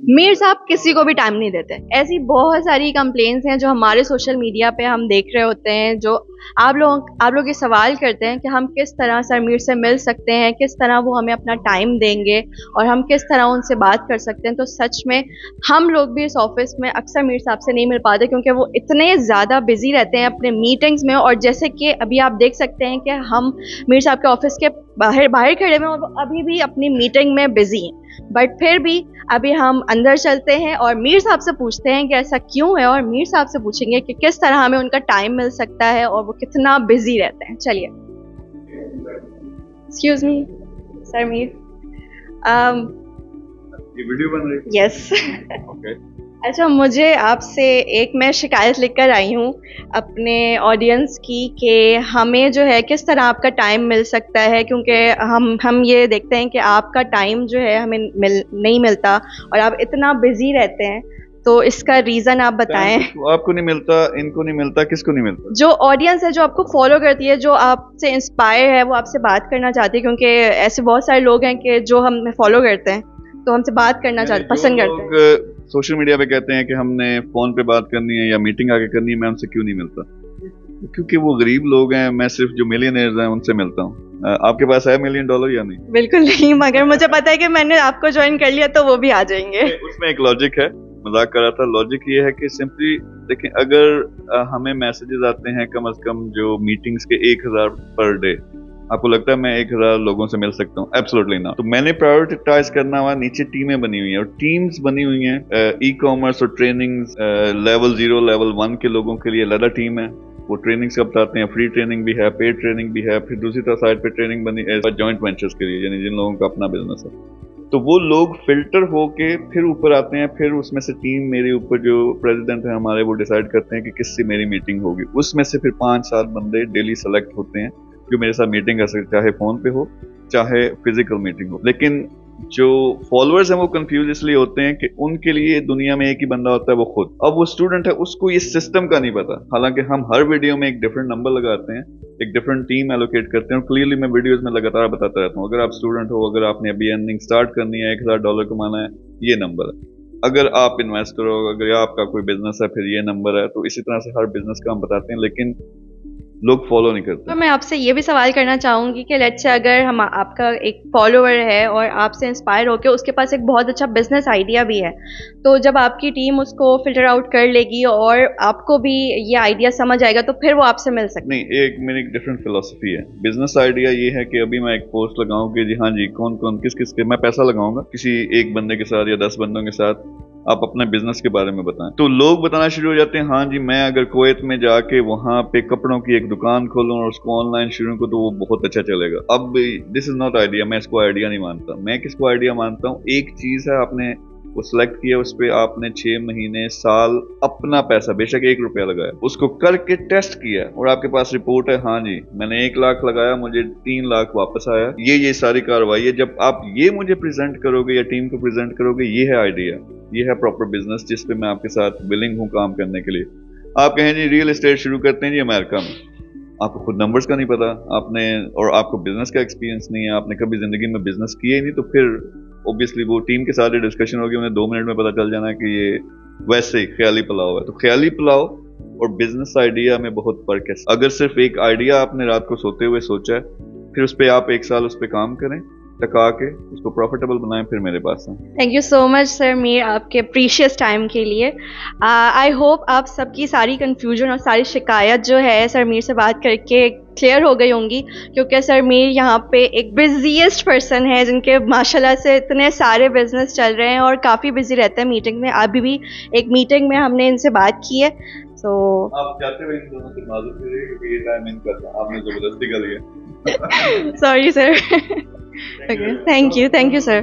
मीर साहब किसी को भी टाइम नहीं देते। ऐसी बहुत सारी कंप्लेंट्स हैं जो हमारे सोशल मीडिया पे हम देख रहे होते हैं, जो आप लोग ये सवाल करते हैं कि हम किस तरह सर मीर से मिल सकते हैं, किस तरह वो हमें अपना टाइम देंगे और हम किस तरह उनसे बात कर सकते हैं। तो सच में हम लोग भी इस ऑफिस में अक्सर मीर साहब से नहीं मिल पाते, क्योंकि वो इतने ज़्यादा बिजी रहते हैं अपने मीटिंग्स में। और जैसे कि अभी आप देख सकते हैं कि हम मीर साहब के ऑफिस के बाहर बाहर खड़े हुए हैं और वो अभी भी अपनी मीटिंग में बिजी हैं। बट फिर भी अभी हम अंदर चलते हैं और मीर साहब से पूछते हैं कि ऐसा क्यों है, और मीर साहब से पूछेंगे कि किस तरह हमें उनका टाइम मिल सकता है और वो कितना बिजी रहते हैं। चलिए। एक्सक्यूज मी सर मीर, ये वीडियो बन रही है? यस। ओके। अच्छा, मुझे आपसे एक मैं शिकायत लिख कर आई हूँ अपने ऑडियंस की कि हमें जो है किस तरह आपका टाइम मिल सकता है, क्योंकि हम ये देखते हैं कि आपका टाइम जो है हमें नहीं मिलता और आप इतना बिजी रहते हैं। तो इसका रीज़न आप बताएं। आपको नहीं मिलता, इनको नहीं मिलता, किसको नहीं मिलता? जो ऑडियंस है, जो आपको फॉलो करती है, जो आपसे इंस्पायर है, वो आपसे बात करना चाहती है, क्योंकि ऐसे बहुत सारे लोग हैं कि जो हमें फॉलो करते हैं तो हमसे बात करना पसंद करते हैं। सोशल मीडिया पे कहते हैं कि हमने फोन पे बात करनी है या मीटिंग आके करनी है, मैं उनसे क्यों नहीं मिलता? क्योंकि वो गरीब लोग हैं, मैं सिर्फ जो मिलियनर्स हैं उनसे मिलता हूँ। आपके पास है $1 मिलियन या नहीं? बिल्कुल नहीं, मगर मुझे पता है कि मैंने आपको ज्वाइन कर लिया तो वो भी आ जाएंगे। उसमें एक लॉजिक है, मजाक कर रहा था। लॉजिक ये है कि सिंपली देखें, अगर हमें मैसेजेस आते हैं कम से कम जो मीटिंग्स के 1000 पर डे, आपको लगता है मैं 1000 लोगों से मिल सकता हूँ? एब्सोल्युटली ना। तो मैंने प्रायोरिटाइज करना हुआ, नीचे टीमें बनी हुई हैं और टीम्स बनी हुई हैं। ई कॉमर्स और ट्रेनिंग्स लेवल 0 लेवल 1 के लोगों के लिए अलग टीम है, वो ट्रेनिंग्स का बताते हैं। फ्री ट्रेनिंग भी है, पेड ट्रेनिंग भी है। फिर दूसरी तरफ साइड पे ट्रेनिंग बनी जॉइंट वेंचर्स के लिए, यानी जिन लोगों का अपना बिजनेस है। तो वो लोग फिल्टर होके फिर ऊपर आते हैं। फिर उसमें से टीम, मेरे ऊपर जो प्रेसिडेंट है हमारे, वो डिसाइड करते हैं कि किससे मेरी मीटिंग होगी। उसमें से फिर 5-7 बंदे डेली सेलेक्ट होते हैं जो मेरे साथ मीटिंग कर सकते, चाहे फोन पे हो चाहे फिजिकल मीटिंग हो। लेकिन जो फॉलोअर्स हैं वो कंफ्यूज इसलिए होते हैं कि उनके लिए दुनिया में एक ही बंदा होता है, वो खुद। अब वो स्टूडेंट है, उसको ये सिस्टम का नहीं पता। हालांकि हम हर वीडियो में एक डिफरेंट नंबर लगाते हैं, एक डिफरेंट टीम एलोकेट करते हैं और क्लियरली मैं वीडियोस में लगातार बताता रहता हूँ, अगर आप स्टूडेंट हो, अगर आपने अभी अर्निंग स्टार्ट करनी है, $1000 कमाना है, ये नंबर है। अगर आप इन्वेस्टर हो, अगर आपका कोई बिजनेस है, फिर ये नंबर है। तो इसी तरह से हर बिजनेस का हम बताते हैं, लेकिन लोग फॉलो नहीं करते। तो मैं आपसे ये भी सवाल करना चाहूँगी कि लेट्स से अगर हम आपका एक फॉलोअर है और आपसे इंस्पायर होकर उसके पास एक बहुत अच्छा बिजनेस आइडिया भी है, तो जब आपकी टीम उसको फिल्टर आउट कर लेगी और आपको भी ये आइडिया समझ आएगा, तो फिर वो आपसे मिल सकते? नहीं, एक मेरी डिफरेंट फिलोसफी है। बिजनेस आइडिया ये है कि अभी मैं एक पोस्ट लगाऊं कि जी हाँ जी, कौन कौन किस किस के मैं पैसा लगाऊंगा, किसी एक बंदे के साथ या 10 बंदों के साथ आप अपने बिजनेस के बारे में बताएं, तो लोग बताना शुरू हो जाते हैं, हाँ जी, मैं अगर कुवैत में जाके वहां पे कपड़ों की एक दुकान खोलूं और उसको ऑनलाइन शुरू करूं तो वो बहुत अच्छा चलेगा। अब दिस इज नॉट आइडिया, मैं इसको आइडिया नहीं मानता। मैं किसको आइडिया मानता हूँ? एक चीज है, आपने वो सिलेक्ट किया, उस पर आपने 6 महीने साल अपना पैसा, बेशक ₹1 लगाया, उसको करके टेस्ट किया और आपके पास रिपोर्ट है, हाँ जी मैंने 1 लाख लगाया, मुझे 3 लाख वापस आया। ये सारी कार्रवाई है। जब आप ये मुझे प्रेजेंट करोगे या टीम को प्रेजेंट करोगे, ये है आइडिया, ये है प्रॉपर बिजनेस जिस पे मैं आपके साथ विलिंग हूँ काम करने के लिए। आप कहें जी रियल एस्टेट शुरू करते हैं जी अमेरिका में, आपको खुद नंबर्स का नहीं पता, आपने और आपको बिजनेस का एक्सपीरियंस नहीं है, आपने कभी जिंदगी में बिजनेस किया ही नहीं, तो फिर ऑब्वियसली वो टीम के साथ डिस्कशन होगी, उन्हें 2 मिनट में पता चल जाना है कि ये वैसे ही ख्याली पुलाव है। तो ख्याली पुलाव और बिजनेस आइडिया में बहुत फर्क है। अगर सिर्फ एक आइडिया आपने रात को सोते हुए सोचा है, फिर उस पर आप 1 साल उस पर काम करें, टका के उसको प्रॉफिटेबल बनाएं, फिर मेरे पास है। Thank you so much sir Mir, आपके प्रीशियस टाइम के लिए। आई होप आप सबकी सारी कंफ्यूजन और सारी शिकायत जो है सर मीर से बात करके क्लियर हो गई होंगी, क्योंकि सर मीर यहाँ पे एक बिजीएस्ट पर्सन है जिनके माशाल्लाह से इतने सारे बिजनेस चल रहे हैं और काफ़ी बिजी रहते हैं मीटिंग में। अभी भी एक मीटिंग में हमने इनसे बात की है। तो आप चाहते हुए इन दोनों से मालूम करिए क्योंकि ये टाइम इनका था, आपने जबरदस्ती कर लिया। Sorry sir. Okay, thank you sir.